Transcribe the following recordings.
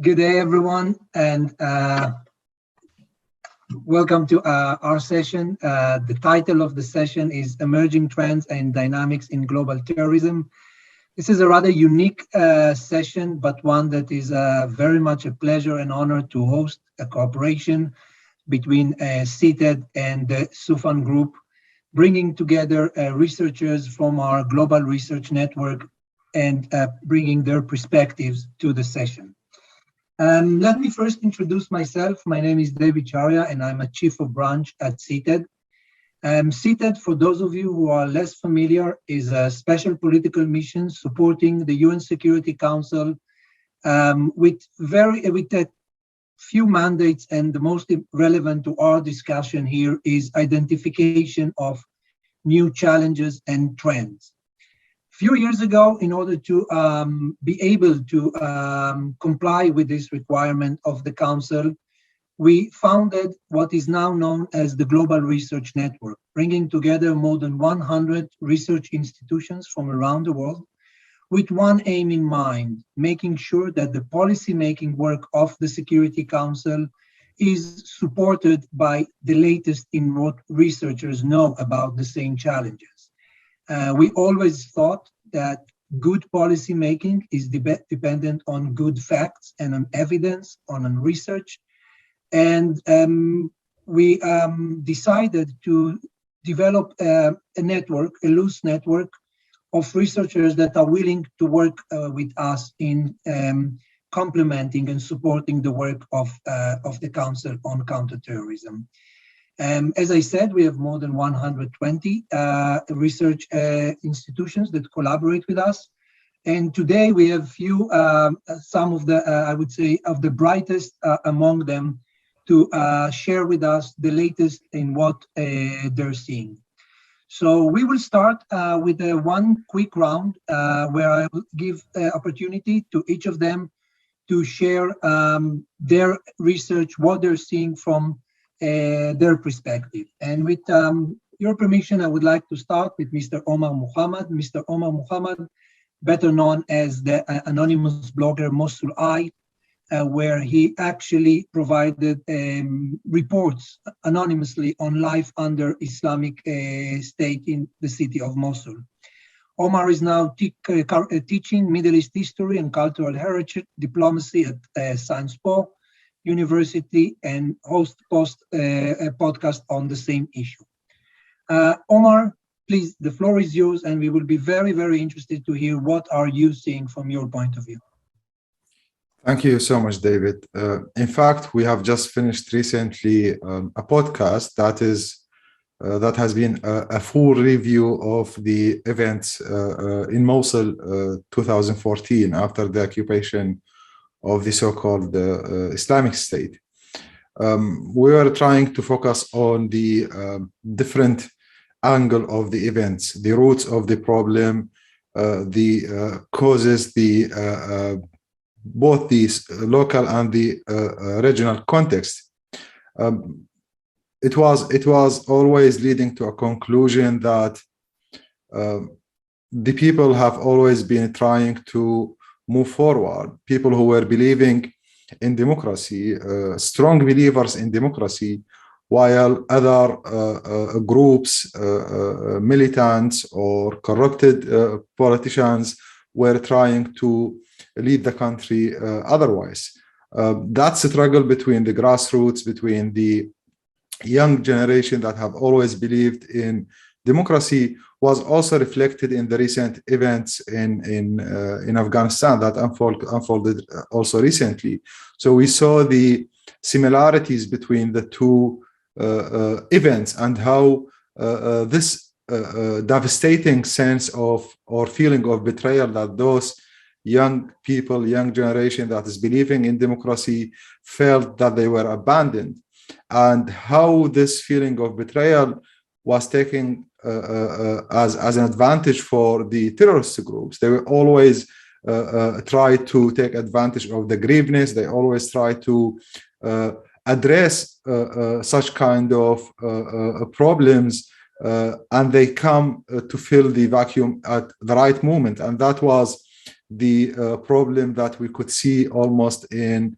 Good day, everyone, and welcome to our session. The title of the session is Emerging Trends and Dynamics in Global Terrorism. This is a rather unique session, but one that is very much a pleasure and honor to host a cooperation between CTED and the SUFAN Group, bringing together researchers from our global research network and bringing their perspectives to the session. Let me first introduce myself. My name is David Charia, and I'm a chief of branch at CTED. CTED, for those of you who are less familiar, is a special political mission supporting the UN Security Council with a few mandates, and the most relevant to our discussion here is identification of new challenges and trends. A few years ago, in order to be able to comply with this requirement of the Council, we founded what is now known as the Global Research Network, bringing together more than 100 research institutions from around the world with one aim in mind, making sure that the policy-making work of the Security Council is supported by the latest in what researchers know about the same challenges. We always thought that good policy making is dependent on good facts and on evidence, on research. And we decided to develop a network, a loose network of researchers that are willing to work with us in complementing and supporting the work of the Council on Counterterrorism. As I said, we have more than 120 research institutions that collaborate with us. And today we have some of the, I would say, of the brightest among them to share with us the latest in what they're seeing. So we will start with one quick round where I will give opportunity to each of them to share their research, what they're seeing from their perspective. And with your permission, I would like to start with Mr. Omar Muhammad. Mr. Omar Muhammad, better known as the anonymous blogger Mosul Eye, where he actually provided reports anonymously on life under Islamic State in the city of Mosul. Omar is now teaching Middle East history and cultural heritage diplomacy at Sciences Po University and host a podcast on the same issue. Omar, please, the floor is yours, and we will be very, very interested to hear what are you seeing from your point of view. Thank you so much, David. In fact, we have just finished recently a podcast that has been a full review of the events in Mosul 2014 after the occupation of the so-called Islamic State. We were trying to focus on the different angle of the events, the roots of the problem, the causes, both the local and the regional context. It was always leading to a conclusion that the people have always been trying to move forward. People who were believing in democracy, strong believers in democracy, while other groups, militants or corrupted politicians were trying to lead the country otherwise. That struggle between the grassroots, between the young generation that have always believed in democracy, was also reflected in the recent events in Afghanistan that unfolded also recently. So we saw the similarities between the two events and how this devastating sense of or feeling of betrayal that those young people, young generation that is believing in democracy felt that they were abandoned, and how this feeling of betrayal was taken as an advantage for the terrorist groups. They will always try to take advantage of the grievances. They always try to address such kind of problems, and they come to fill the vacuum at the right moment. And that was the problem that we could see almost in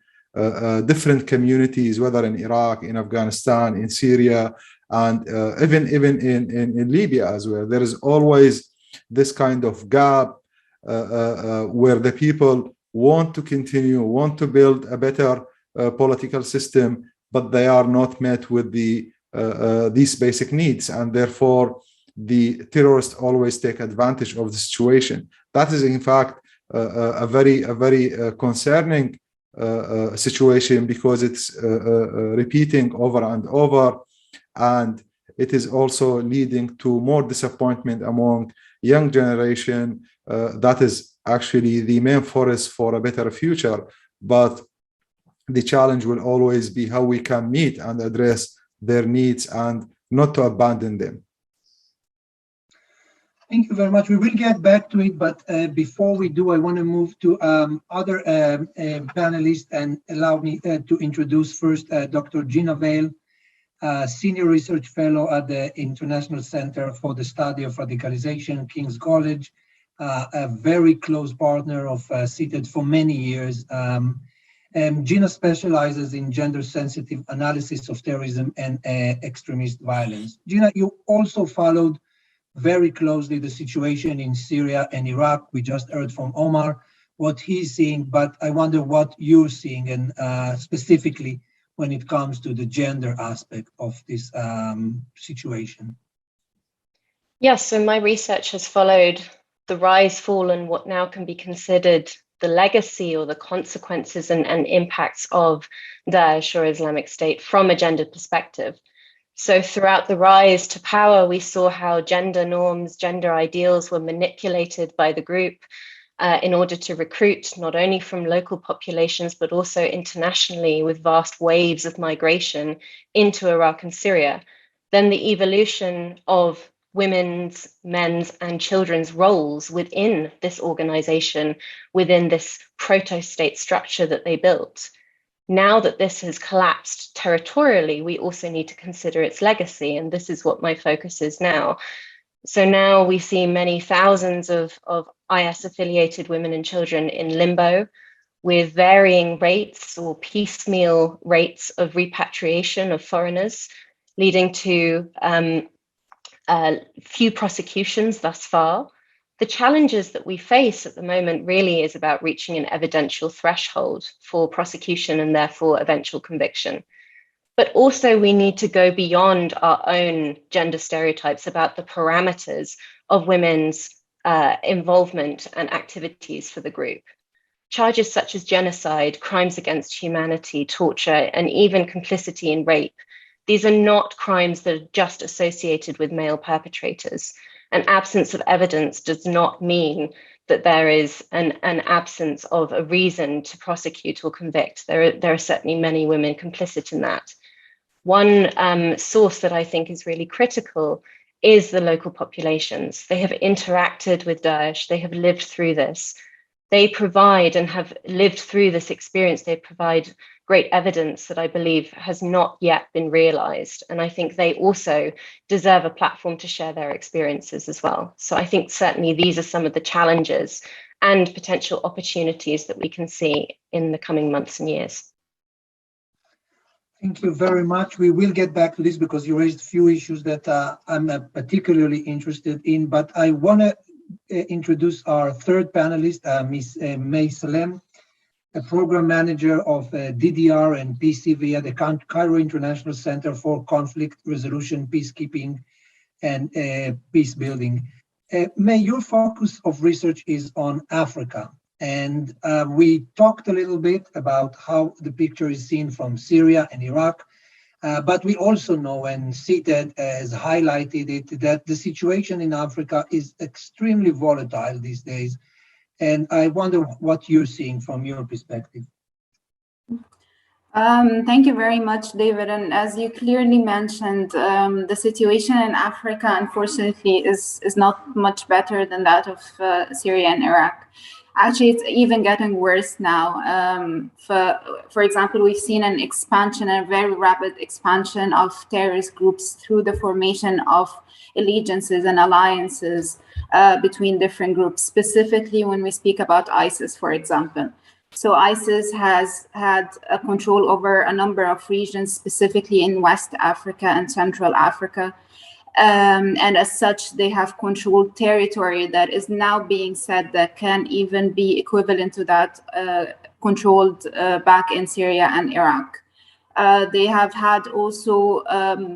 different communities, whether in Iraq, in Afghanistan, in Syria, and even in Libya as well. There is always this kind of gap where the people want to continue, want to build a better political system, but they are not met with these basic needs, and therefore the terrorists always take advantage of the situation. That is, in fact, a very concerning situation, because it's repeating over and over, and it is also leading to more disappointment among young generation. That is actually the main force for a better future, but the challenge will always be how we can meet and address their needs and not to abandon them. Thank you very much. We will get back to it, but before we do, I want to move to other panelists, and allow me to introduce first Dr. Gina Vale, Senior Research Fellow at the International Center for the Study of Radicalization, King's College, a very close partner of CITED for many years. Gina specializes in gender-sensitive analysis of terrorism and extremist violence. Gina, you also followed very closely the situation in Syria and Iraq. We just heard from Omar what he's seeing, but I wonder what you're seeing, and specifically when it comes to the gender aspect of this situation. Yes, so my research has followed the rise, fall, and what now can be considered the legacy or the consequences and impacts of Daesh or Islamic State from a gender perspective. So throughout the rise to power, we saw how gender norms, gender ideals were manipulated by the group in order to recruit not only from local populations, but also internationally, with vast waves of migration into Iraq and Syria. Then the evolution of women's, men's, and children's roles within this organization, within this proto-state structure that they built. Now that this has collapsed territorially, we also need to consider its legacy, and this is what my focus is now. So now we see many thousands of IS-affiliated women and children in limbo, with varying rates or piecemeal rates of repatriation of foreigners, leading to few prosecutions thus far. The challenges that we face at the moment really is about reaching an evidential threshold for prosecution and therefore eventual conviction. But also we need to go beyond our own gender stereotypes about the parameters of women's involvement and activities for the group. Charges such as genocide, crimes against humanity, torture, and even complicity in rape, these are not crimes that are just associated with male perpetrators. An absence of evidence does not mean that there is an absence of a reason to prosecute or convict. There are certainly many women complicit in that. One source that I think is really critical is the local populations. They have interacted with Daesh. They have lived through this. They provide and have lived through this experience. They provide great evidence that I believe has not yet been realized. And I think they also deserve a platform to share their experiences as well. So I think certainly these are some of the challenges and potential opportunities that we can see in the coming months and years. Thank you very much. We will get back to this because you raised a few issues that I'm particularly interested in, but I want to introduce our third panelist, Ms. May Salem, a program manager of DDR and PC via the Cairo International Center for Conflict Resolution, Peacekeeping, and Peacebuilding. May, your focus of research is on Africa, and we talked a little bit about how the picture is seen from Syria and Iraq, but we also know, and CITED has highlighted it, that the situation in Africa is extremely volatile these days. And I wonder what you're seeing from your perspective. Thank you very much, David. And as you clearly mentioned, the situation in Africa, unfortunately, is not much better than that of Syria and Iraq. Actually, it's even getting worse now. For example, we've seen an expansion, a very rapid expansion of terrorist groups through the formation of allegiances and alliances between different groups, specifically when we speak about ISIS, for example. So ISIS has had a control over a number of regions, specifically in West Africa and Central Africa. And as such, they have controlled territory that is now being said that can even be equivalent to that controlled back in Syria and Iraq. They have had also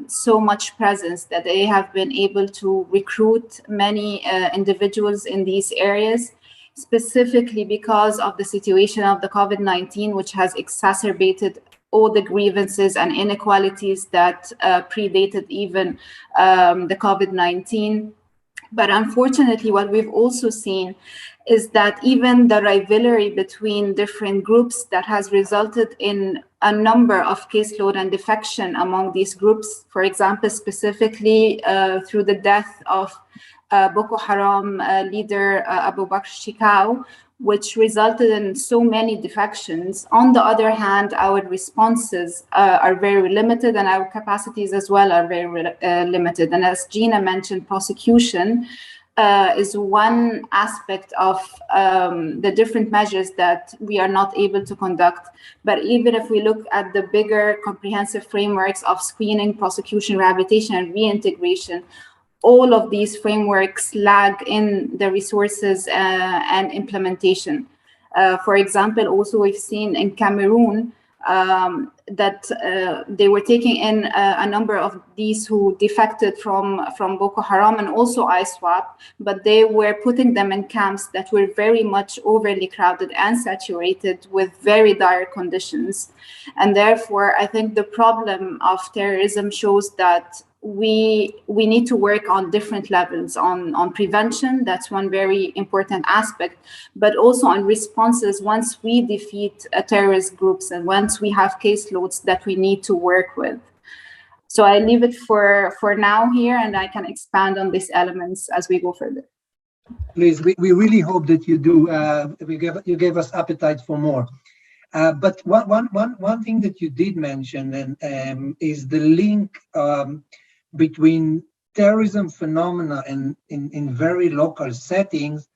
so much presence that they have been able to recruit many individuals in these areas, specifically because of the situation of the COVID-19, which has exacerbated all the grievances and inequalities that predated even the COVID-19. But unfortunately, what we've also seen is that even the rivalry between different groups that has resulted in a number of caseload and defection among these groups, for example, specifically through the death of Boko Haram leader Abu Bakr Shekau, which resulted in so many defections. On the other hand, our responses are very limited, and our capacities as well are very limited. And as Gina mentioned, prosecution is one aspect of the different measures that we are not able to conduct. But even if we look at the bigger comprehensive frameworks of screening, prosecution, rehabilitation, and reintegration, all of these frameworks lag in the resources and implementation. For example, also we've seen in Cameroon that they were taking in a number of these who defected from Boko Haram and also ISWAP, but they were putting them in camps that were very much overly crowded and saturated with very dire conditions. And therefore, I think the problem of terrorism shows that we need to work on different levels, on prevention, that's one very important aspect, but also on responses once we defeat terrorist groups and once we have caseloads that we need to work with. So I leave it for now here, and I can expand on these elements as we go further. Please, we really hope that you do. You gave us appetite for more. But one thing that you did mention is the link between terrorism phenomena and in very local settings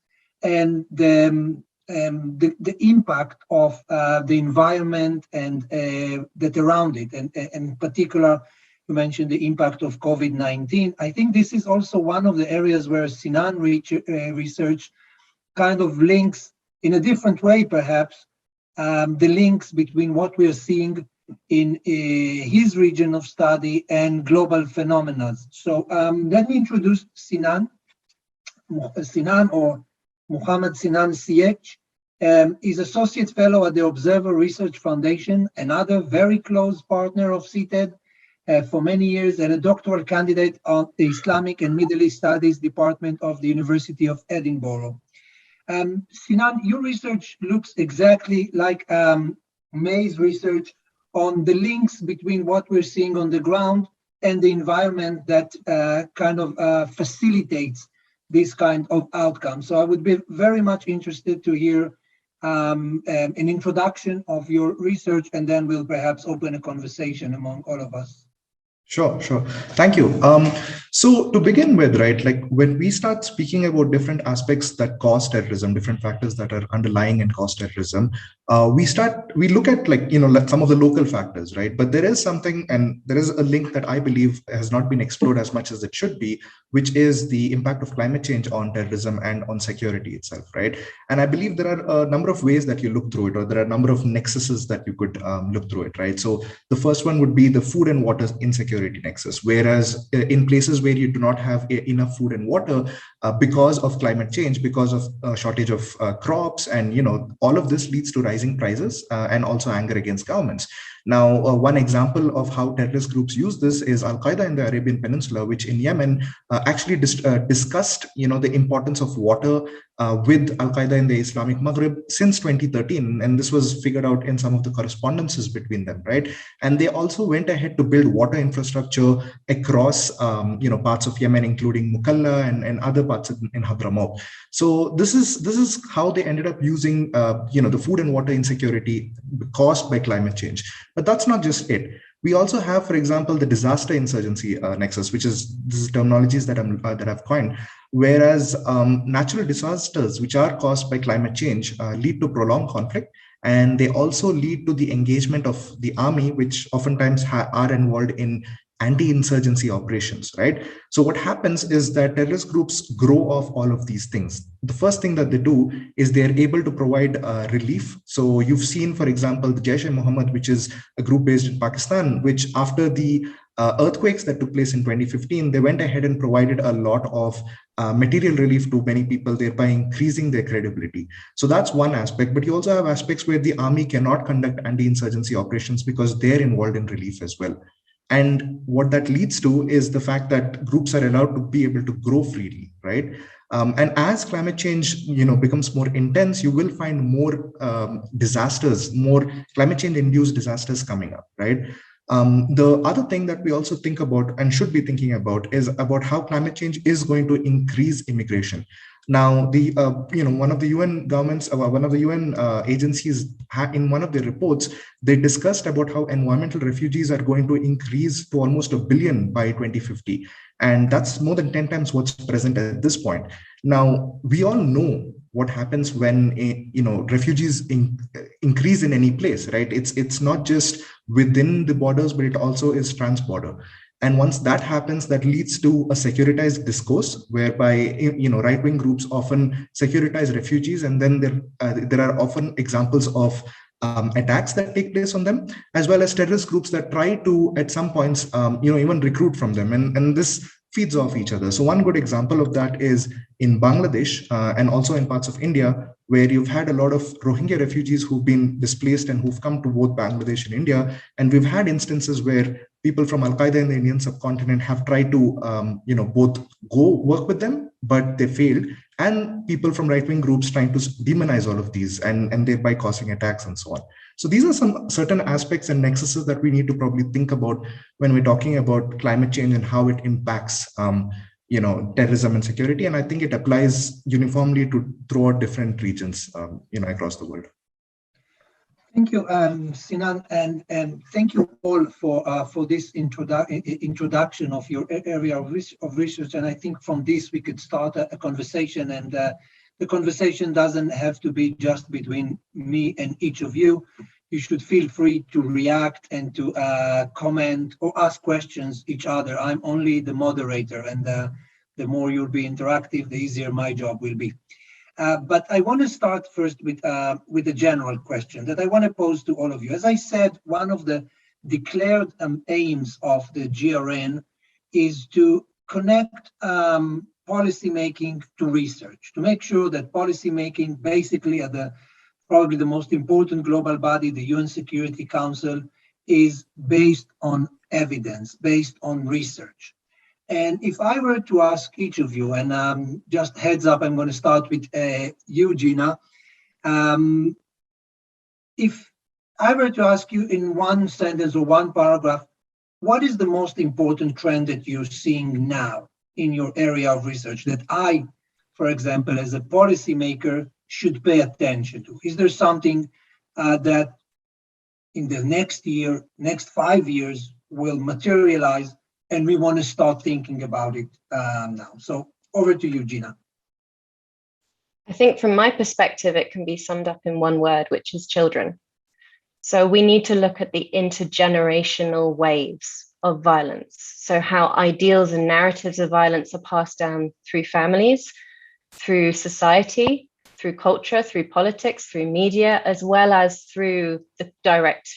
and the impact of the environment and that around it, and in particular, you mentioned the impact of COVID-19. I think this is also one of the areas where Sinan research kind of links in a different way, perhaps, the links between what we are seeing in his region of study and global phenomena. So let me introduce Sinan. Sinan, or Muhammad Sinan CH, is Associate Fellow at the Observer Research Foundation, another very close partner of CTED for many years, and a doctoral candidate on the Islamic and Middle East Studies Department of the University of Edinburgh. Sinan, your research looks exactly like May's research on the links between what we're seeing on the ground and the environment that kind of facilitates this kind of outcome. So I would be very much interested to hear an introduction of your research, and then we'll perhaps open a conversation among all of us. Sure. Thank you. So to begin with, right, like when we start speaking about different aspects that cause terrorism, different factors that are underlying and cause terrorism, we look at some of the local factors, right? But there is something, and there is a link that I believe has not been explored as much as it should be, which is the impact of climate change on terrorism and on security itself, right? And I believe there are a number of ways that you look through it, or there are a number of nexuses that you could look through it, right? So the first one would be the food and water insecurity nexus, whereas in places where you do not have enough food and water because of climate change, because of shortage of crops, and all of this leads to rising prices and also anger against governments. Now, one example of how terrorist groups use this is Al-Qaeda in the Arabian Peninsula, which in Yemen actually discussed, the importance of water with Al-Qaeda in the Islamic Maghreb since 2013. And this was figured out in some of the correspondences between them, right? And they also went ahead to build water infrastructure across, parts of Yemen, including Mukalla and other parts in Hadramaut. So this is how they ended up using, the food and water insecurity caused by climate change. But that's not just it. We also have, for example, the disaster insurgency nexus, which is this is terminologies that I've coined. Whereas natural disasters, which are caused by climate change, lead to prolonged conflict, and they also lead to the engagement of the army, which oftentimes are involved in anti-insurgency operations, right? So what happens is that terrorist groups grow off all of these things. The first thing that they do is they're able to provide relief. So you've seen, for example, the Jaish-e-Mohammed, which is a group based in Pakistan, which after the earthquakes that took place in 2015, they went ahead and provided a lot of material relief to many people, thereby increasing their credibility. So that's one aspect. But you also have aspects where the army cannot conduct anti-insurgency operations because they're involved in relief as well. And what that leads to is the fact that groups are allowed to be able to grow freely, right? And as climate change, becomes more intense, you will find more disasters, more climate change-induced disasters coming up, right? The other thing that we also think about and should be thinking about is about how climate change is going to increase immigration. Now, the one of the UN governments, one of the UN agencies, in one of their reports, they discussed about how environmental refugees are going to increase to almost 1 billion by 2050, and that's more than 10 times what's present at this point. Now, we all know what happens when refugees increase in any place, right? It's not just within the borders, but it also is trans-border. And once that happens, that leads to a securitized discourse whereby right-wing groups often securitize refugees, and then there are often examples of attacks that take place on them, as well as terrorist groups that try to, at some points, even recruit from them, and this feeds off each other. So one good example of that is in Bangladesh and also in parts of India, where you've had a lot of Rohingya refugees who've been displaced and who've come to both Bangladesh and India. And we've had instances where people from Al-Qaeda in the Indian subcontinent have tried to, both go work with them, but they failed. And people from right-wing groups trying to demonize all of these and thereby causing attacks and so on. So these are some certain aspects and nexuses that we need to probably think about when we're talking about climate change and how it impacts, terrorism and security. And I think it applies uniformly throughout different regions, across the world. Thank you, Sinan, and thank you all for this introduction of your area of research. And I think from this we could start a conversation, and the conversation doesn't have to be just between me and each of you. You should feel free to react and to comment or ask questions each other. I'm only the moderator, and the more you'll be interactive, the easier my job will be. But I want to start first with a general question that I want to pose to all of you. As I said, one of the declared aims of the GRN is to connect policymaking to research, to make sure that policymaking basically at probably the most important global body, the UN Security Council, is based on evidence, based on research. And if I were to ask each of you, and just heads up, I'm going to start with you, Gina. If I were to ask you in one sentence or one paragraph, what is the most important trend that you're seeing now in your area of research that I, for example, as a policymaker, should pay attention to? Is there something that in the next year, next 5 years will materialize, and we want to start thinking about it now? So over to you, Gina. I think from my perspective, it can be summed up in one word, which is children. So we need to look at the intergenerational waves of violence. So how ideals and narratives of violence are passed down through families, through society, through culture, through politics, through media, as well as through the direct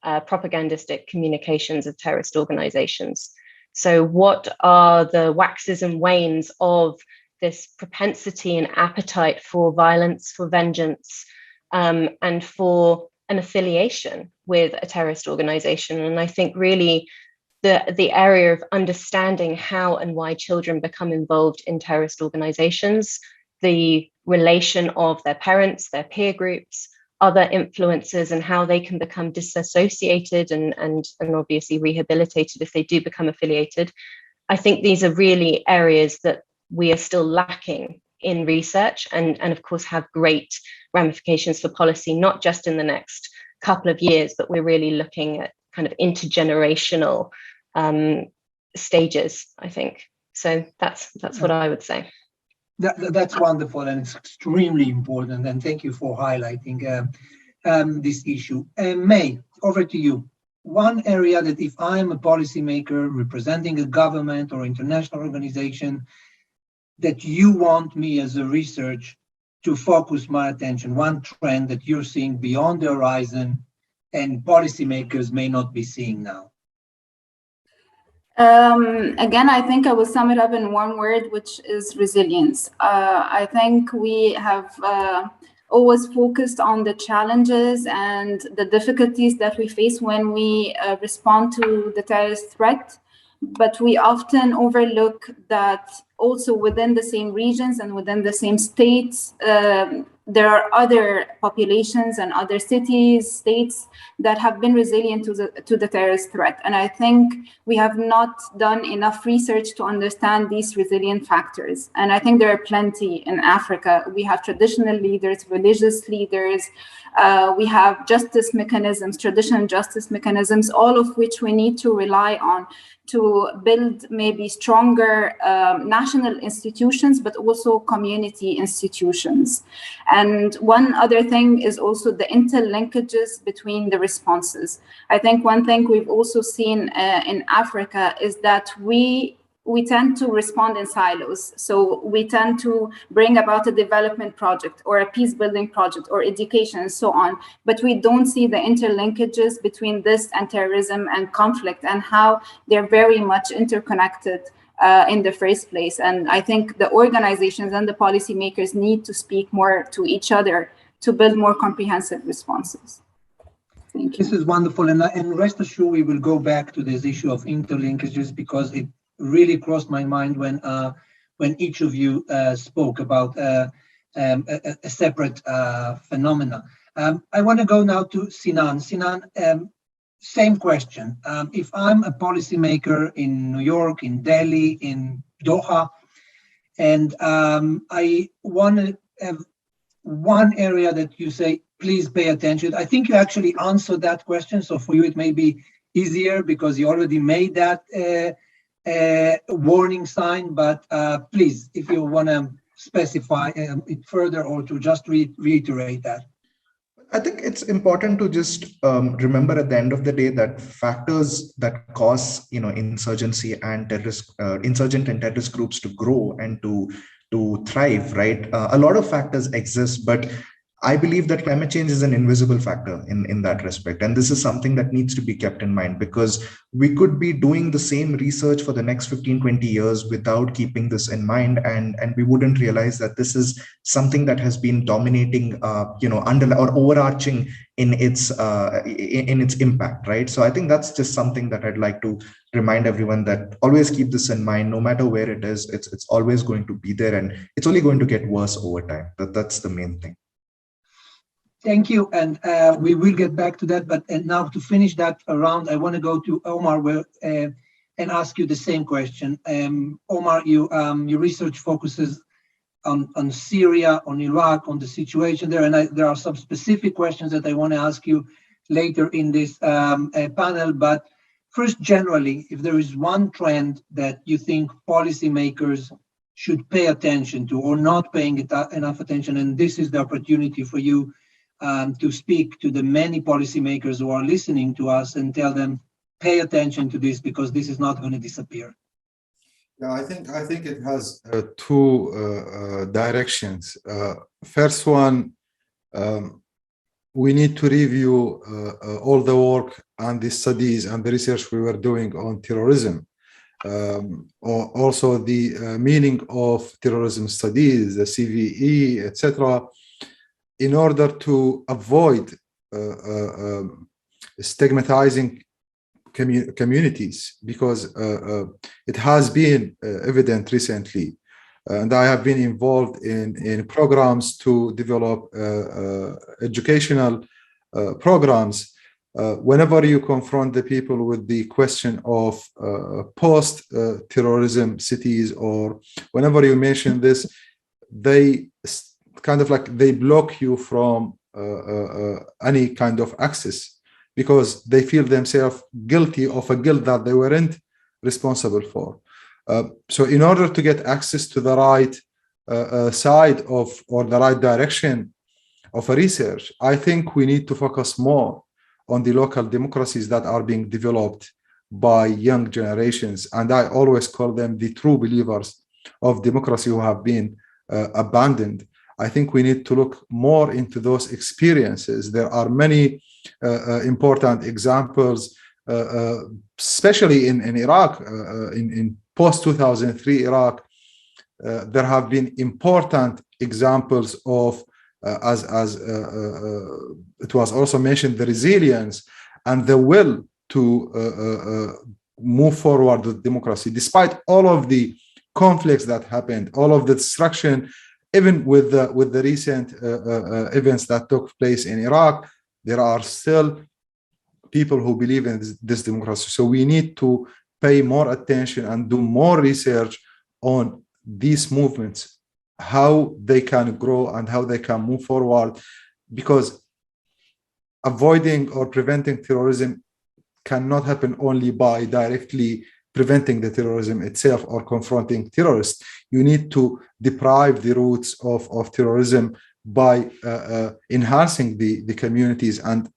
propagandistic communications of terrorist organizations. So what are the waxes and wanes of this propensity and appetite for violence, for vengeance, and for an affiliation with a terrorist organization? And I think really the area of understanding how and why children become involved in terrorist organizations, the relation of their parents, their peer groups, other influences, and how they can become disassociated and obviously rehabilitated if they do become affiliated. I think these are really areas that we are still lacking in research, and of course have great ramifications for policy, not just in the next couple of years, but we're really looking at kind of intergenerational stages, I think. So that's what I would say. That's wonderful, and it's extremely important. And thank you for highlighting this issue. May, over to you. One area that if I'm a policymaker representing a government or international organization, that you want me as a research to focus my attention, one trend that you're seeing beyond the horizon and policymakers may not be seeing now. Again, I think I will sum it up in one word, which is resilience. I think we have always focused on the challenges and the difficulties that we face when we respond to the terrorist threat, but we often overlook that also within the same regions and within the same states, there are other populations and other cities, states that have been resilient to the terrorist threat. And I think we have not done enough research to understand these resilient factors. And I think there are plenty in Africa. We have traditional leaders, religious leaders, we have justice mechanisms, traditional justice mechanisms, all of which we need to rely on to build maybe stronger national institutions, but also community institutions. And one other thing is also the interlinkages between the responses. I think one thing we've also seen in Africa is that we tend to respond in silos. So we tend to bring about a development project or a peace building project or education and so on, but we don't see the interlinkages between this and terrorism and conflict and how they're very much interconnected in the first place. And I think the organizations and the policymakers need to speak more to each other to build more comprehensive responses. Thank you. This is wonderful. And rest assured, we will go back to this issue of interlinkages because it really crossed my mind when each of you spoke about a separate phenomena. I want to go now to Sinan. Sinan, same question. If I'm a policymaker in New York, in Delhi, in Doha, and I want to have one area that you say, please pay attention. I think you actually answered that question. So for you, it may be easier because you already made that warning sign, but please, if you want to specify it further or to just reiterate that. I think it's important to just remember at the end of the day that factors that cause, insurgency and insurgent and terrorist groups to grow and to thrive, right? A lot of factors exist, but I believe that climate change is an invisible factor in that respect. And this is something that needs to be kept in mind because we could be doing the same research for the next 15, 20 years without keeping this in mind. And we wouldn't realize that this is something that has been dominating, under or overarching in its impact, right? So I think that's just something that I'd like to remind everyone that always keep this in mind, no matter where it is, it's always going to be there and it's only going to get worse over time. That's the main thing. Thank you, and we will get back to that. But now to finish that round, I want to go to Omar and ask you the same question. Omar, your research focuses on Syria, on Iraq, on the situation there, and there are some specific questions that I want to ask you later in this panel. But first, generally, if there is one trend that you think policymakers should pay attention to or not paying enough attention, and this is the opportunity for you to speak to the many policymakers who are listening to us and tell them, pay attention to this because this is not going to disappear. Yeah, I think it has two directions. First one, we need to review all the work and the studies and the research we were doing on terrorism. Also the meaning of terrorism studies, the CVE, etc., in order to avoid stigmatizing communities, because it has been evident recently, and I have been involved in programs to develop educational programs. Whenever you confront the people with the question of post-terrorism cities, or whenever you mention this, they kind of like they block you from any kind of access because they feel themselves guilty of a guilt that they weren't responsible for. So in order to get access to the right side of, or the right direction of a research, I think we need to focus more on the local democracies that are being developed by young generations. And I always call them the true believers of democracy who have been abandoned. I think we need to look more into those experiences. There are many important examples, especially in Iraq, in post-2003 Iraq. There have been important examples of, as it was also mentioned, the resilience and the will to move forward with democracy, despite all of the conflicts that happened, all of the destruction, even with the recent events that took place in Iraq. There are still people who believe in this democracy. So we need to pay more attention and do more research on these movements, how they can grow and how they can move forward, because avoiding or preventing terrorism cannot happen only by directly preventing the terrorism itself or confronting terrorists. You need to deprive the roots of terrorism by enhancing the communities. And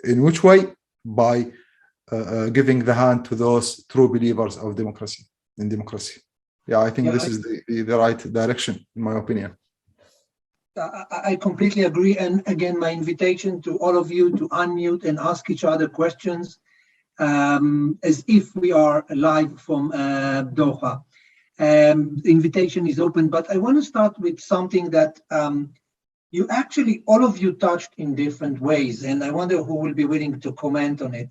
in which way? By giving the hand to those true believers of democracy, in democracy. Yeah, I think this is the right direction, in my opinion. I completely agree. And again, my invitation to all of you to unmute and ask each other questions as if we are live from Doha. The invitation is open, but I want to start with something that you actually, all of you touched in different ways, and I wonder who will be willing to comment on it.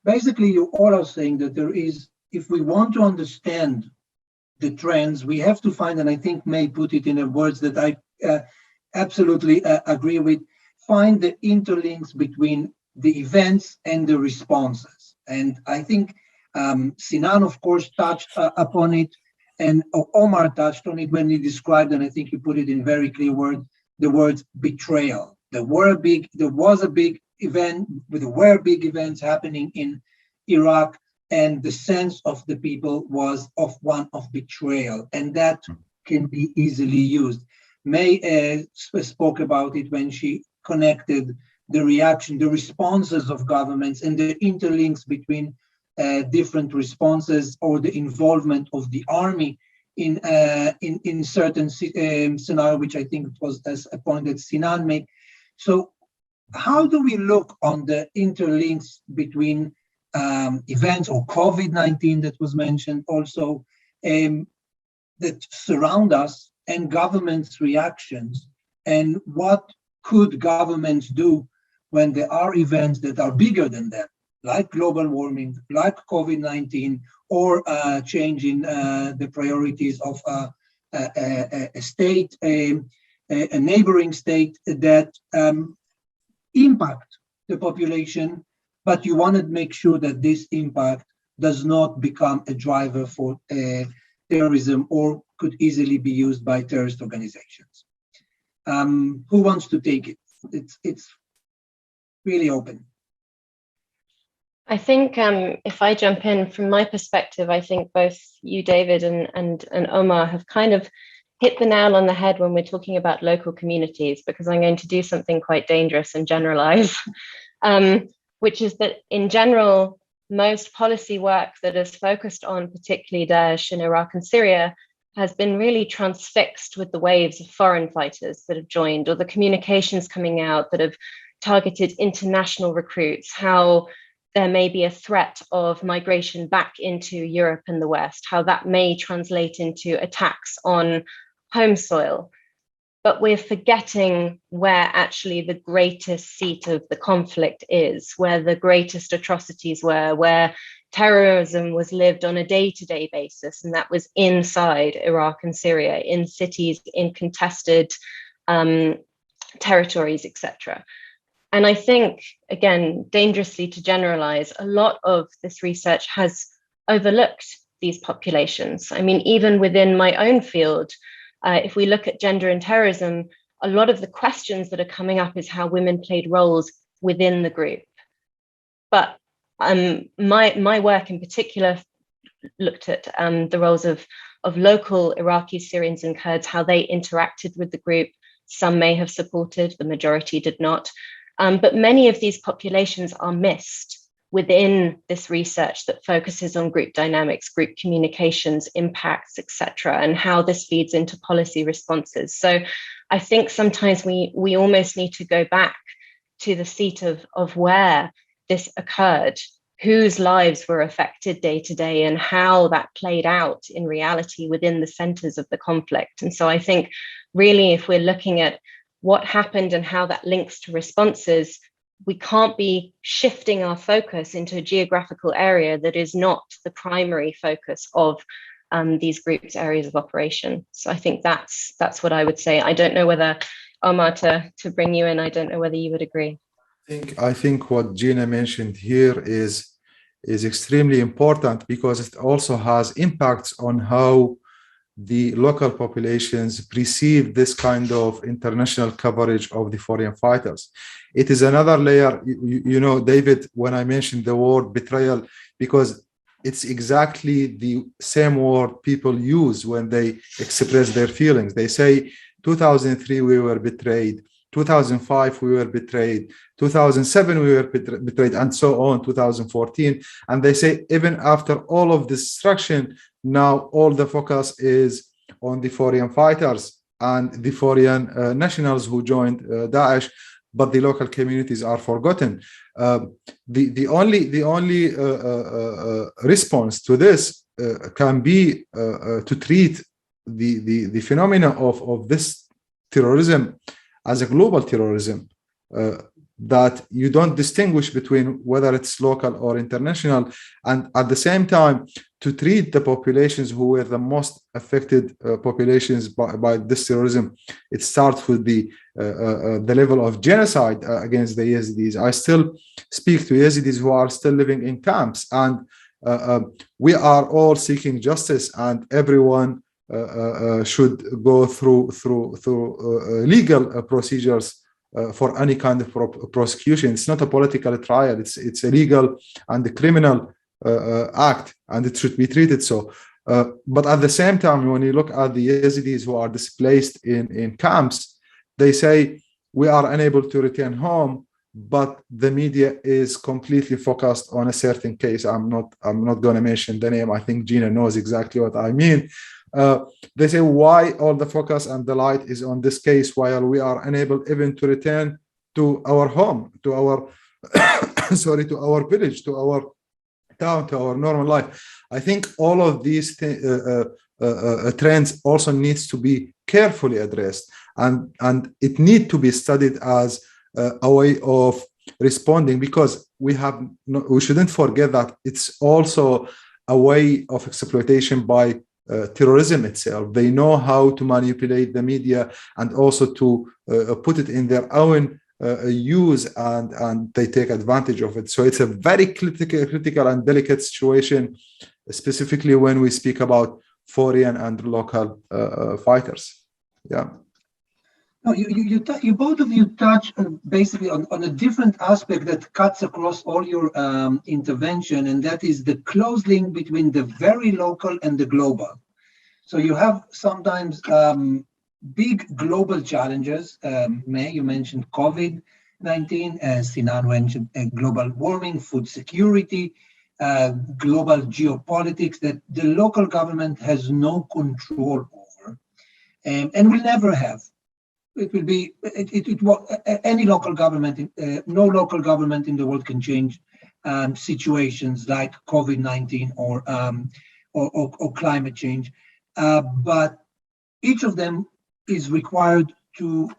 Basically, you all are saying that there is, if we want to understand the trends, we have to find, and I think May put it in the words that I absolutely agree with, find the interlinks between the events and the responses. And I think Sinan, of course, touched upon it, and Omar touched on it when he described, and I think he put it in very clear words, the words betrayal. There was a big event, there were big events happening in Iraq, and the sense of the people was of one of betrayal, and that can be easily used. May spoke about it when she connected the reaction, the responses of governments, and the interlinks between different responses, or the involvement of the army in certain scenario, which I think was as a point that Sinan made. So how do we look on the interlinks between events, or COVID-19 that was mentioned also, that surround us, and governments' reactions, and what could governments do when there are events that are bigger than them, like global warming, like COVID-19, or change in the priorities of a state, a neighboring state that impact the population, but you want to make sure that this impact does not become a driver for terrorism, or could easily be used by terrorist organizations. Who wants to take it? It's really open. I think if I jump in, from my perspective, I think both you, David, and Omar have kind of hit the nail on the head when we're talking about local communities, because I'm going to do something quite dangerous and generalize, which is that in general, most policy work that is focused on particularly Daesh in Iraq and Syria has been really transfixed with the waves of foreign fighters that have joined, or the communications coming out that have targeted international recruits, how there may be a threat of migration back into Europe and the West, how that may translate into attacks on home soil. But we're forgetting where actually the greatest seat of the conflict is, where the greatest atrocities were, where terrorism was lived on a day-to-day basis, and that was inside Iraq and Syria, in cities, in contested territories, etc. And I think, again, dangerously to generalize, a lot of this research has overlooked these populations. I mean, even within my own field, if we look at gender and terrorism, a lot of the questions that are coming up is how women played roles within the group. But my work in particular looked at the roles of local Iraqis, Syrians, and Kurds, how they interacted with the group. Some may have supported, the majority did not. But many of these populations are missed within this research that focuses on group dynamics, group communications, impacts, etc., and how this feeds into policy responses. So I think sometimes we almost need to go back to the seat of where this occurred, whose lives were affected day to day, and how that played out in reality within the centers of the conflict. And so I think really, if we're looking at what happened and how that links to responses, we can't be shifting our focus into a geographical area that is not the primary focus of these groups' areas of operation. So I think that's what I would say. I don't know whether, Omar, to bring you in, I don't know whether you would agree. I think what Gina mentioned here is extremely important, because it also has impacts on how the local populations perceive this kind of international coverage of the foreign fighters. It is another layer, you know, David, when I mentioned the word betrayal, because it's exactly the same word people use when they express their feelings. They say, 2003, we were betrayed. 2005, we were betrayed. 2007, we were betrayed, and so on, 2014. And they say, even after all of this destruction, now all the focus is on the foreign fighters and the foreign nationals who joined Daesh, but the local communities are forgotten. The only response to this can be to treat the phenomena of this terrorism as a global terrorism, that you don't distinguish between whether it's local or international, and at the same time to treat the populations who were the most affected populations by this terrorism. It starts with the level of genocide against the Yazidis. I still speak to Yazidis who are still living in camps, and we are all seeking justice, and everyone should go through legal procedures for any kind of prosecution. It's not a political trial. It's a legal and a criminal act, and it should be treated so. But at the same time, when you look at the Yazidis who are displaced in camps, they say we are unable to return home, but the media is completely focused on a certain case. I'm not going to mention the name. I think Gina knows exactly what I mean. They say why all the focus and the light is on this case, while we are unable even to return to our home, to our to our village, to our town, to our normal life. I think all of these trends also needs to be carefully addressed, and it needs to be studied as a way of responding, because we shouldn't forget that it's also a way of exploitation by terrorism itself. They know how to manipulate the media and also to put it in their own use, and they take advantage of it. So it's a very critical and delicate situation, specifically when we speak about foreign and local fighters. Yeah. No, you both of you touch basically on a different aspect that cuts across all your intervention, and that is the close link between the very local and the global. So you have sometimes big global challenges. You mentioned COVID-19, Sinan mentioned global warming, food security, global geopolitics that the local government has no control over, and will never have. It will be any local government. No local government in the world can change situations like COVID-19 or climate change. But each of them is required to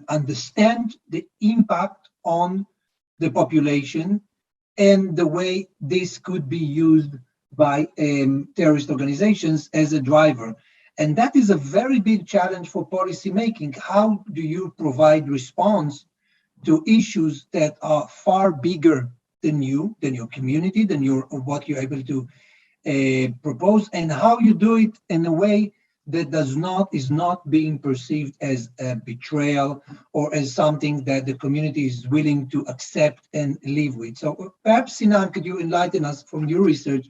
understand the impact on the population and the way this could be used by terrorist organizations as a driver. And that is a very big challenge for policy making. How do you provide response to issues that are far bigger than you, than your community, than what you're able to propose, and how you do it in a way that is not being perceived as a betrayal or as something that the community is willing to accept and live with. So perhaps, Sinan, could you enlighten us from your research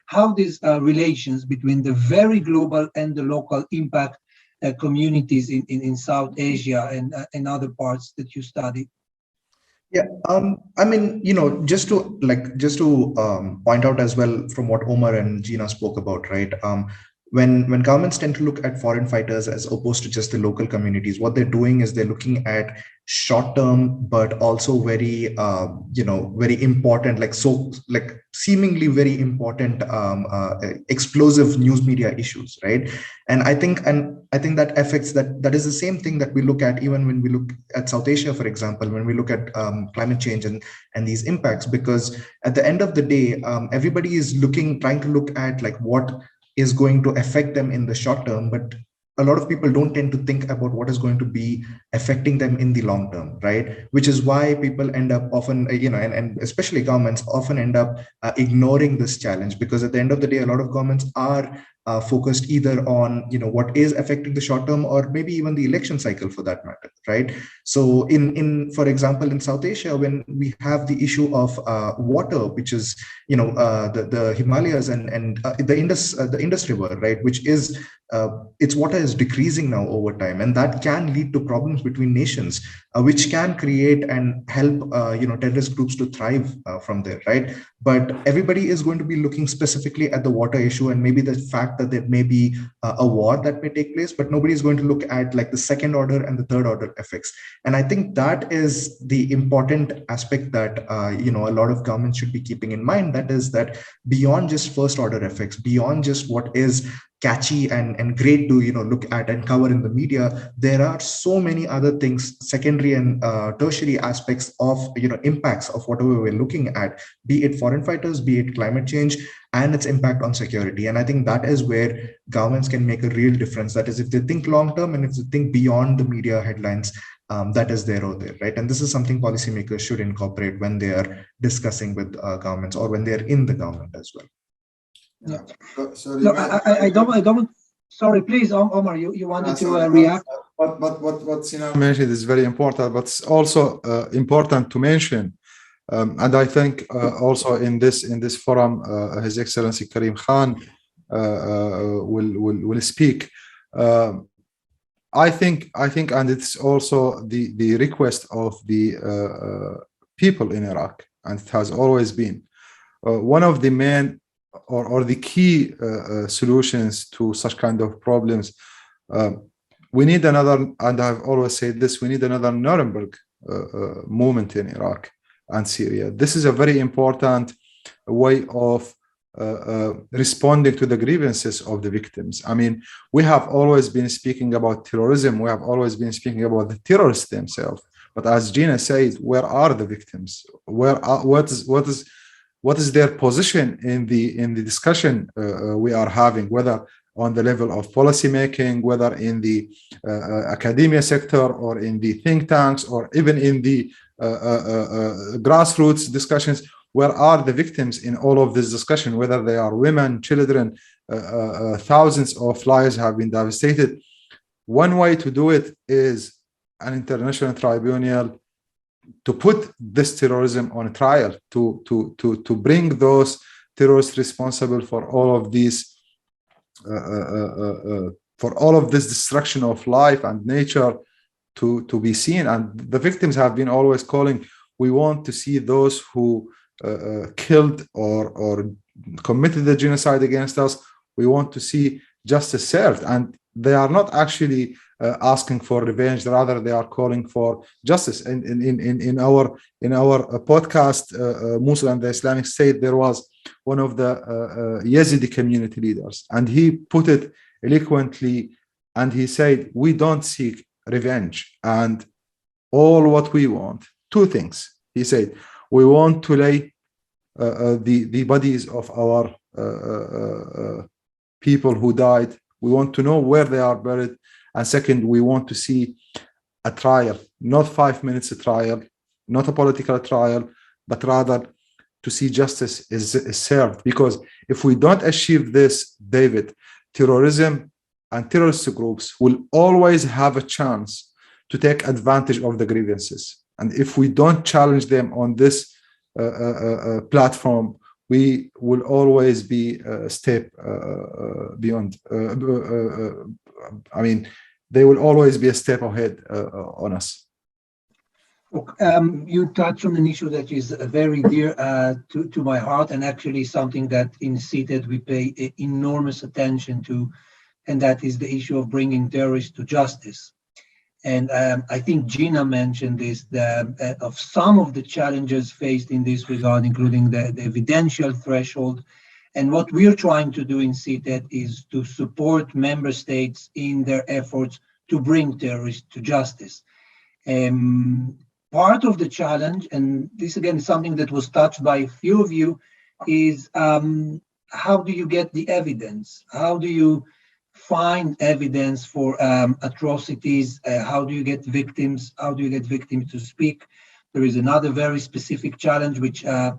how these relations between the very global and the local impact communities in South Asia and other parts that you studied? Yeah, I mean, just to point out as well from what Omar and Gina spoke about, right? When governments tend to look at foreign fighters as opposed to just the local communities, what they're doing is they're looking at short-term, but also very, very important, seemingly very important, explosive news media issues, right? And I think that affects that is the same thing that we look at even when we look at South Asia, for example, when we look at climate change and these impacts, because at the end of the day, everybody is trying to look at like what is going to affect them in the short term, but a lot of people don't tend to think about what is going to be affecting them in the long term, right? Which is why people end up often, and especially governments often end up ignoring this challenge, because at the end of the day, a lot of governments are focused either on what is affecting the short term or maybe even the election cycle for that matter, right? So for example, in South Asia, when we have the issue of water, which is the Himalayas and the Indus River, right, which is its water is decreasing now over time, and that can lead to problems between nations, which can create and help terrorist groups to thrive from there, right? But everybody is going to be looking specifically at the water issue and maybe the fact that there may be a war that may take place, but nobody is going to look at like the second order and the third order effects. And I think that is the important aspect that a lot of governments should be keeping in mind. That is that beyond just first order effects, beyond just what is catchy and great to look at and cover in the media, there are so many other things, secondary and tertiary aspects of impacts of whatever we're looking at, be it foreign fighters, be it climate change and its impact on security. And I think that is where governments can make a real difference. That is, if they think long term and if they think beyond the media headlines, that is there or there, right? And this is something policymakers should incorporate when they are discussing with governments or when they are in the government as well. Yeah. No, I don't. Sorry, please, Omar. You wanted to react. What Sinan mentioned is very important, but it's also important to mention, and I think also in this forum, His Excellency Karim Khan will speak. I think, and it's also the request of the people in Iraq, and it has always been one of the main or the key solutions to such kind of problems. We need another, and I've always said this, we need another Nuremberg movement in Iraq and Syria. This is a very important way of responding to the grievances of the victims. I mean, we have always been speaking about terrorism. We have always been speaking about the terrorists themselves. But as Gina said, where are the victims? What is their position in the discussion we are having, whether on the level of policy making, whether in the academia sector or in the think tanks or even in the grassroots discussions? Where are the victims in all of this discussion, whether they are women, children? Thousands of lives have been devastated. One way to do it is an international tribunal to put this terrorism on trial, to bring those terrorists responsible for all of these, for all of this destruction of life and nature to be seen. And the victims have been always calling, we want to see those who killed or committed the genocide against us. We want to see justice served. And they are not actually asking for revenge, rather they are calling for justice. And in our podcast, Mosul and the Islamic State, there was one of the Yazidi community leaders, and he put it eloquently, and he said, we don't seek revenge, and all what we want, two things. He said, we want to lay the bodies of our people who died. We want to know where they are buried. And second, we want to see a trial, not 5 minutes a trial, not a political trial, but rather to see justice is served. Because if we don't achieve this, David, terrorism and terrorist groups will always have a chance to take advantage of the grievances. And if we don't challenge them on this platform, we will always be a step beyond. I mean, they will always be a step ahead on us. You touched on an issue that is very dear to my heart, and actually something that in CTED we pay enormous attention to, and that is the issue of bringing terrorists to justice. And I think Gina mentioned this, of some of the challenges faced in this regard, including the evidential threshold. And what we're trying to do in CTED is to support member states in their efforts to bring terrorists to justice. Part of the challenge, and this again is something that was touched by a few of you, is how do you get the evidence? How do you find evidence for atrocities? How do you get victims? How do you get victims to speak? There is another very specific challenge, which I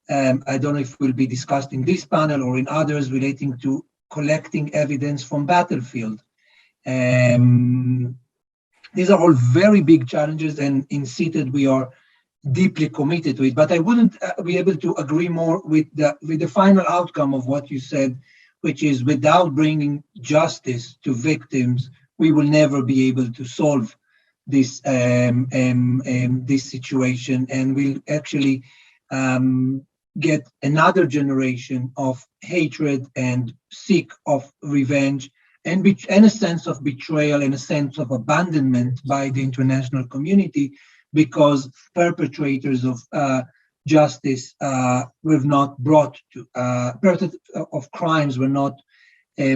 don't know if will be discussed in this panel or in others, relating to collecting evidence from battlefield. These are all very big challenges, and in CTED we are deeply committed to it. But I wouldn't be able to agree more with the final outcome of what you said, which is without bringing justice to victims, we will never be able to solve this this situation, and we'll actually get another generation of hatred and seek of revenge, and a sense of betrayal and a sense of abandonment by the international community, because perpetrators of justice were not brought to, of crimes were not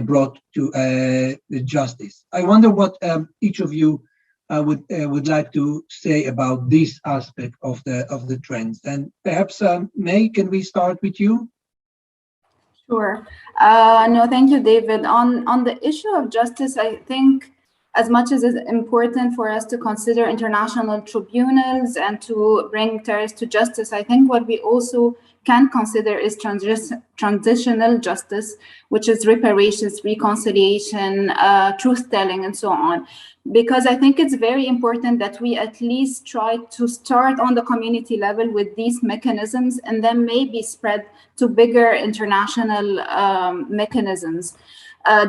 brought to justice. I wonder what each of you would like to say about this aspect of the trends. And perhaps May, can we start with you? Sure. No, thank you, David. On the issue of justice, I think as much as it's important for us to consider international tribunals and to bring terrorists to justice, I think what we also can consider is transitional justice, which is reparations, reconciliation, truth-telling, and so on. Because I think it's very important that we at least try to start on the community level with these mechanisms, and then maybe spread to bigger international mechanisms.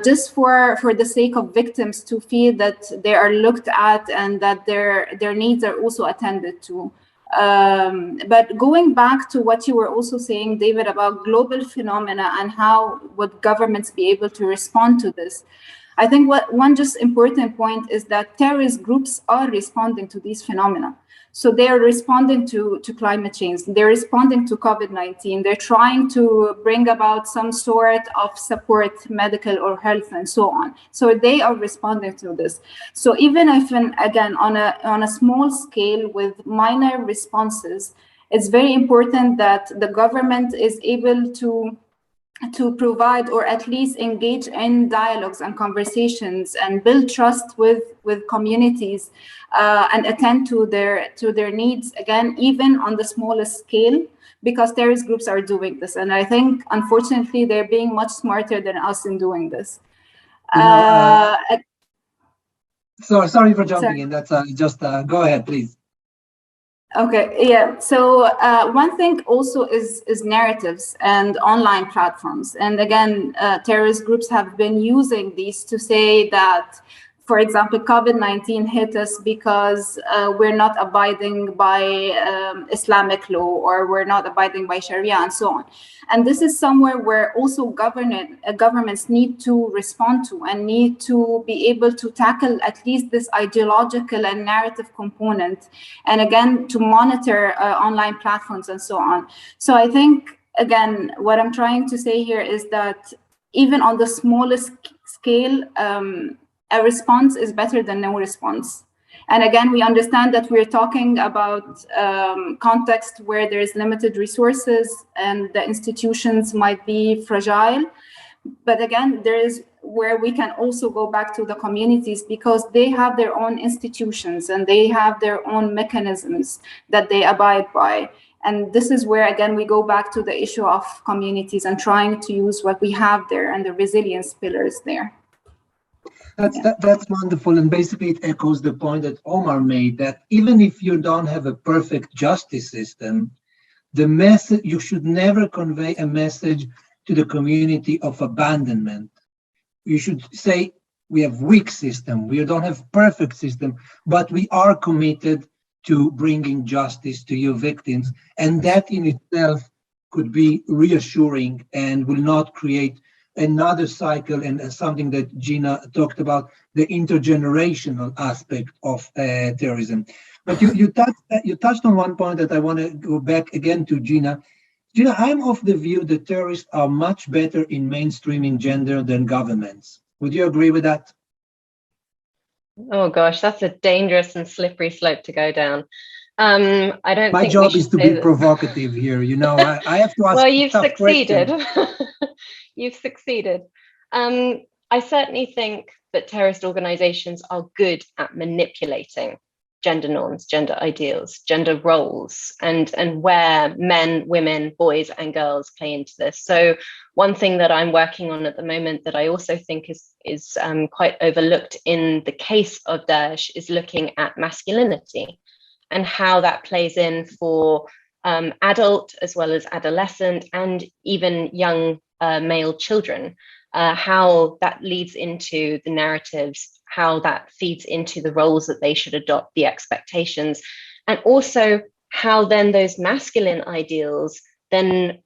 Just for the sake of victims to feel that they are looked at and that their needs are also attended to. But going back to what you were also saying, David, about global phenomena and how would governments be able to respond to this, I think one just important point is that terrorist groups are responding to these phenomena. So they are responding to climate change. They're responding to COVID-19. They're trying to bring about some sort of support, medical or health, and so on. So they are responding to this. So even if, again, on a small scale with minor responses, it's very important that the government is able to provide, or at least engage in dialogues and conversations and build trust with communities and attend to their needs, again, even on the smallest scale, because terrorist groups are doing this. And I think, unfortunately, they're being much smarter than us in doing this. Sorry for jumping in. That's just go ahead, please. Okay, yeah. So one thing also is narratives and online platforms. And again, terrorist groups have been using these to say that, for example, COVID-19 hit us because we're not abiding by Islamic law, or we're not abiding by Sharia, and so on. And this is somewhere where also governments need to respond to and need to be able to tackle at least this ideological and narrative component, and again, to monitor online platforms and so on. So I think, again, what I'm trying to say here is that even on the smallest scale, a response is better than no response. And again, we understand that we're talking about context where there is limited resources and the institutions might be fragile. But again, there is where we can also go back to the communities, because they have their own institutions and they have their own mechanisms that they abide by. And this is where, again, we go back to the issue of communities and trying to use what we have there and the resilience pillars there. That's wonderful, and basically it echoes the point that Omar made, that even if you don't have a perfect justice system, the message, you should never convey a message to the community of abandonment. You should say we have weak system, we don't have perfect system, but we are committed to bringing justice to your victims, and that in itself could be reassuring and will not create another cycle, and something that Gina talked about, the intergenerational aspect of terrorism. But you touched on one point that I want to go back again to Gina. Gina, I'm of the view that terrorists are much better in mainstreaming gender than governments. Would you agree with that? Oh gosh, that's a dangerous and slippery slope to go down. I don't. My think job is to be that. Provocative here. You know, I have to ask. Well, you've tough succeeded. questions. You've succeeded. I certainly think that terrorist organizations are good at manipulating gender norms, gender ideals, gender roles, and where men, women, boys, and girls play into this. So one thing that I'm working on at the moment that I also think is quite overlooked in the case of Daesh is looking at masculinity and how that plays in for adult as well as adolescent and even young male children, how that leads into the narratives, how that feeds into the roles that they should adopt, the expectations, and also how then those masculine ideals then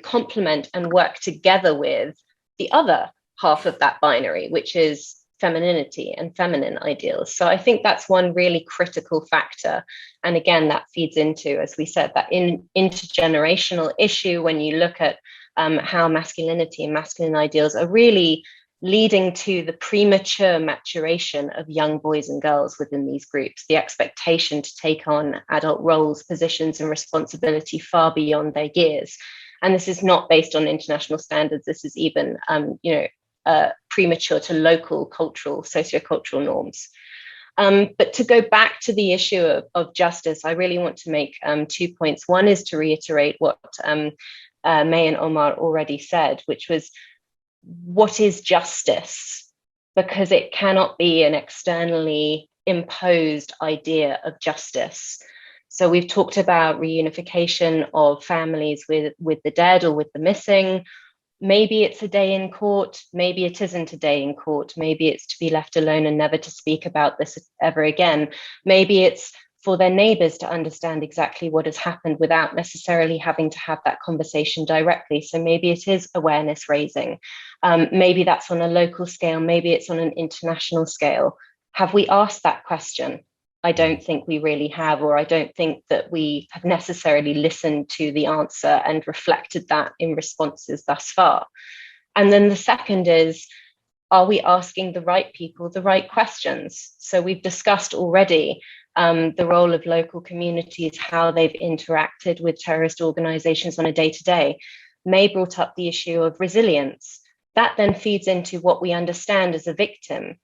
complement and work together with the other half of that binary, which is femininity and feminine ideals. So I think that's one really critical factor. And again, that feeds into, as we said, that intergenerational issue when you look at how masculinity and masculine ideals are really leading to the premature maturation of young boys and girls within these groups, the expectation to take on adult roles, positions, and responsibility far beyond their years. And this is not based on international standards. This is even, premature to local cultural, sociocultural norms. But to go back to the issue of justice, I really want to make 2 points. One is to reiterate what May and Omar already said, which was, what is justice? Because it cannot be an externally imposed idea of justice. So we've talked about reunification of families with the dead or with the missing. Maybe it's a day in court, maybe it isn't a day in court, maybe it's to be left alone and never to speak about this ever again. Maybe it's for their neighbours to understand exactly what has happened without necessarily having to have that conversation directly. So maybe it is awareness raising. Maybe that's on a local scale, maybe it's on an international scale. Have we asked that question? I don't think we really have, or I don't think that we have necessarily listened to the answer and reflected that in responses thus far. And then the second is, are we asking the right people the right questions? So we've discussed already the role of local communities, how they've interacted with terrorist organizations on a day-to-day. May brought up the issue of resilience. That then feeds into what we understand as a victim.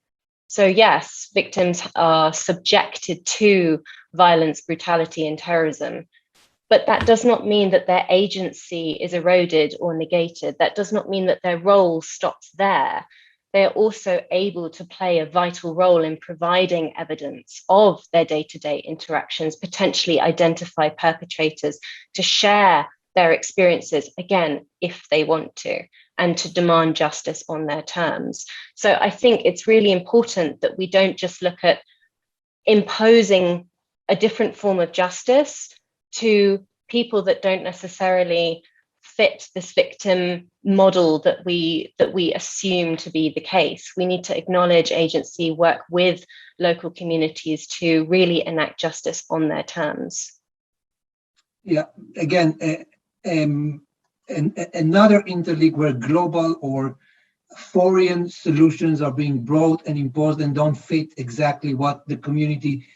So yes, victims are subjected to violence, brutality, and terrorism, but that does not mean that their agency is eroded or negated. That does not mean that their role stops there. They are also able to play a vital role in providing evidence of their day-to-day interactions, potentially identify perpetrators, to share their experiences, again, if they want to, and to demand justice on their terms. So I think it's really important that we don't just look at imposing a different form of justice to people that don't necessarily fit this victim model that we assume to be the case. We need to acknowledge agency, work with local communities to really enact justice on their terms. Yeah, again, another interlink where global or foreign solutions are being brought and imposed and don't fit exactly what the community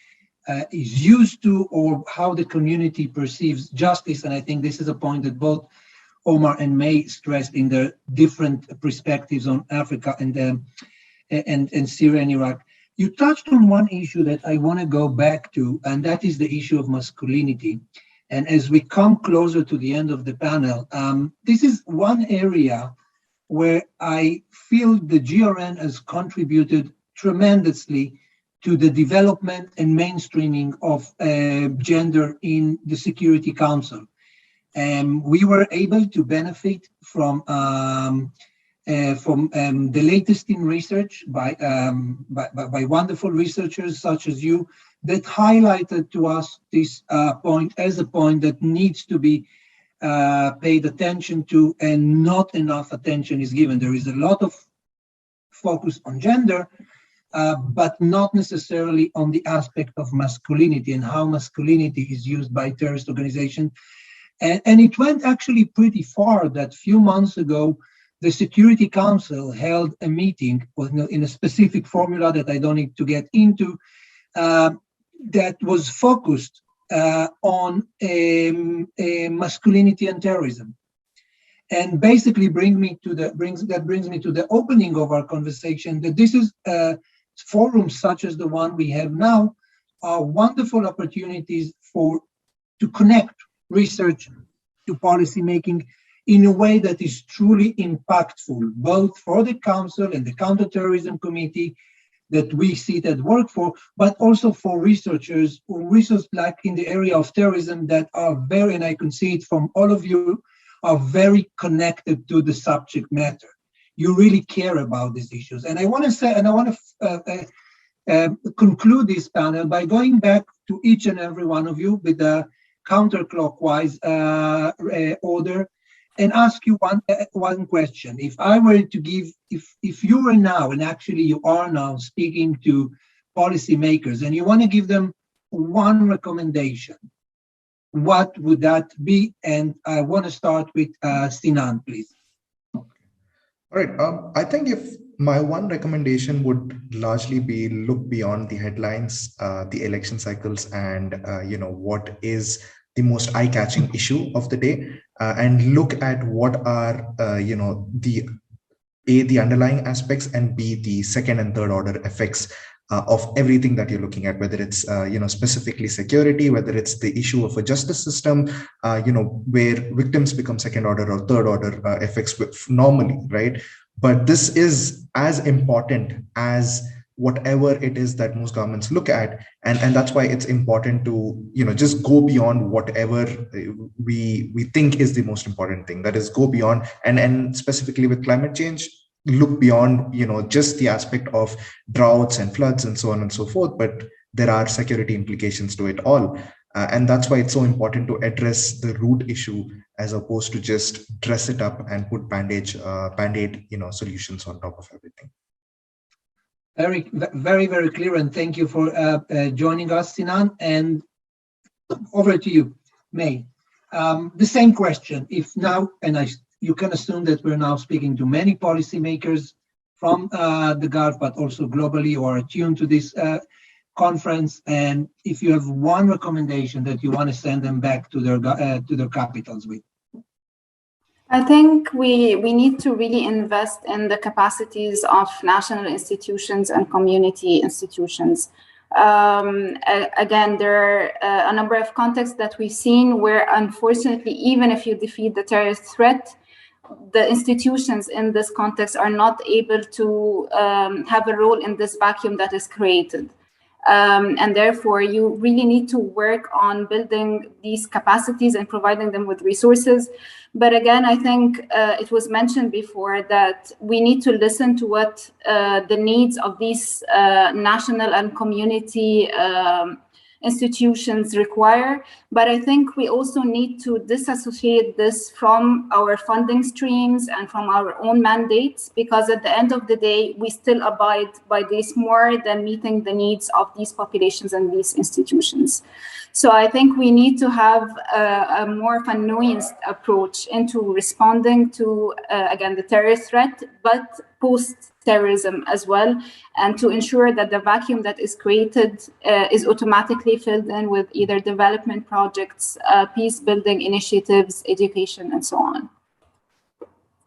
is used to or how the community perceives justice. And I think this is a point that both Omar and May stressed in their different perspectives on Africa and Syria and Iraq. You touched on one issue that I want to go back to, and that is the issue of masculinity. And as we come closer to the end of the panel, this is one area where I feel the GRN has contributed tremendously to the development and mainstreaming of gender in the Security Council. We were able to benefit from the latest in research by wonderful researchers such as you that highlighted to us this point as a point that needs to be paid attention to, and not enough attention is given. There is a lot of focus on gender, but not necessarily on the aspect of masculinity and how masculinity is used by terrorist organizations. And it went actually pretty far that few months ago, the Security Council held a meeting in a specific formula that I don't need to get into, that was focused on masculinity and terrorism. And basically brings me to the opening of our conversation, that this is forums such as the one we have now are wonderful opportunities to connect research to policy making in a way that is truly impactful, both for the Council and the Counterterrorism Committee that we sit at work for, but also for researchers like in the area of terrorism that are very, and I can see it from all of you, are very connected to the subject matter. You really care about these issues. And I want to say, and I want to conclude this panel by going back to each and every one of you with a counterclockwise order and ask you one question. If I were to give, if you were now, and actually you are now speaking to policymakers and you want to give them one recommendation, what would that be? And I want to start with Sinan, please. All right. I think if my one recommendation would largely be look beyond the headlines, the election cycles, and what is the most eye-catching issue of the day, and look at what are the underlying aspects, and B, the second and third order effects of everything that you're looking at, whether it's specifically security, whether it's the issue of a justice system, where victims become second order or third order effects normally, right? But this is as important as whatever it is that most governments look at, and that's why it's important to just go beyond whatever we think is the most important thing. That is, go beyond, and specifically with climate change, look beyond just the aspect of droughts and floods and so on and so forth, but there are security implications to it all, and that's why it's so important to address the root issue as opposed to just dress it up and put band-aid solutions on top of everything. Very, very, very clear, and thank you for joining us, Sinan. And over to you, May. The same question. If now, and you can assume that we're now speaking to many policymakers from the Gulf, but also globally, or attuned to this conference. And if you have one recommendation that you want to send them back to their capitals with. I think we need to really invest in the capacities of national institutions and community institutions. Again, there are a number of contexts that we've seen where, unfortunately, even if you defeat the terrorist threat, the institutions in this context are not able to have a role in this vacuum that is created. And therefore, you really need to work on building these capacities and providing them with resources. But again, I think it was mentioned before that we need to listen to what the needs of these national and community institutions require. But I think we also need to disassociate this from our funding streams and from our own mandates, because at the end of the day, we still abide by this more than meeting the needs of these populations and these institutions. So I think we need to have a more of a nuanced approach into responding to, again, the terrorist threat, but post-terrorism as well, and to ensure that the vacuum that is created is automatically filled in with either development projects, peace building initiatives, education, and so on.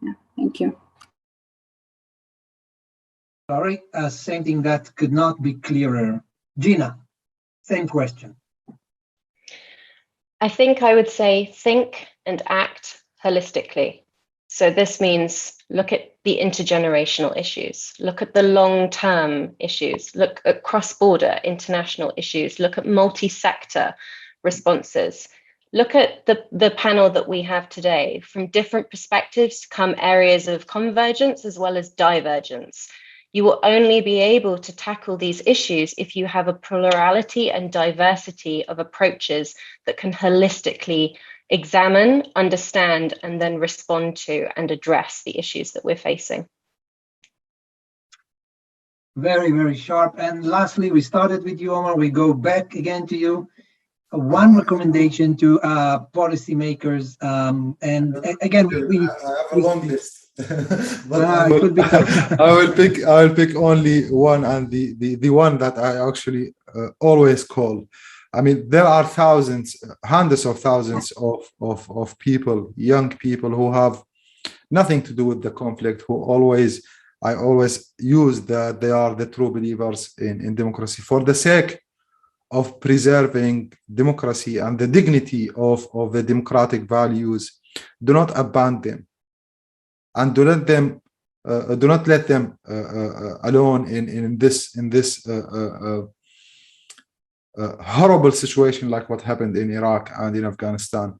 Yeah, thank you. Sorry, same thing that could not be clearer. Gina, same question. I think I would say think and act holistically. So this means look at the intergenerational issues, look at the long-term issues, look at cross-border international issues, look at multi-sector responses. Look at the panel that we have today. From different perspectives come areas of convergence as well as divergence. You will only be able to tackle these issues if you have a plurality and diversity of approaches that can holistically examine, understand, and then respond to and address the issues that we're facing. Very, very sharp. And lastly, we started with you, Omar. We go back again to you. One recommendation to policymakers, and again, I have a long list, but it will be tough. I will pick only one, and the one that I actually always call. I mean, there are thousands, hundreds of thousands of people, young people who have nothing to do with the conflict, I always use that they are the true believers in democracy. For the sake of preserving democracy and the dignity of the democratic values, do not abandon and do not let them alone in this horrible situation like what happened in Iraq and in Afghanistan.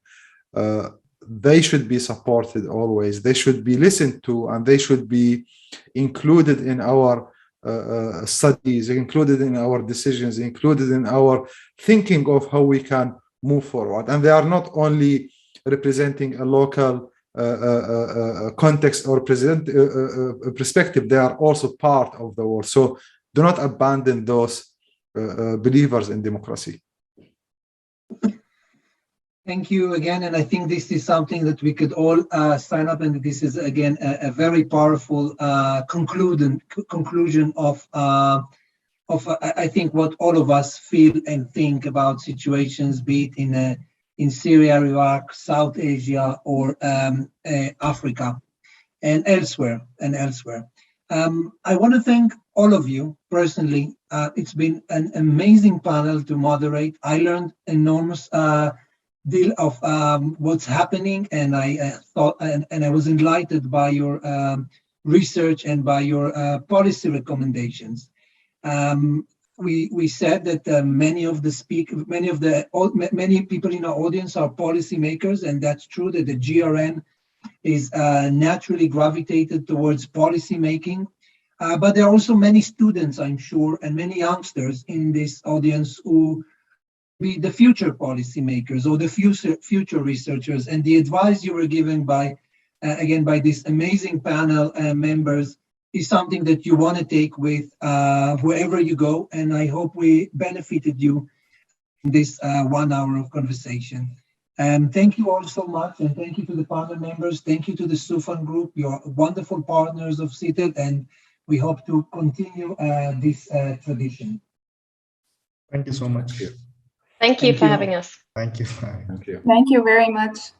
They should be supported always. They should be listened to, and they should be included in our studies, included in our decisions, included in our thinking of how we can move forward. And they are not only representing a local context or perspective, they are also part of the world. So do not abandon those believers in democracy. Thank you again, and I think this is something that we could all sign up, and this is again a very powerful conclusion of I think what all of us feel and think about situations, be it in Syria, Iraq, South Asia, or Africa, and elsewhere. I want to thank all of you personally. It's been an amazing panel to moderate. I learned enormous deal of what's happening, and I thought and I was enlightened by your research and by your policy recommendations. We said that many people in our audience are policymakers, and that's true that the GRN is naturally gravitated towards policy making. But there are also many students, I'm sure, and many youngsters in this audience who be the future policymakers or the future researchers. And the advice you were given by this amazing panel members is something that you want to take with wherever you go. And I hope we benefited you in this 1 hour of conversation. Thank you all so much, and thank you to the panel members. Thank you to the Sufan Group. You're wonderful partners of CITED, and we hope to continue this tradition. Thank you so much. Thank you for having us. Thank you. Thank you. Thank you very much.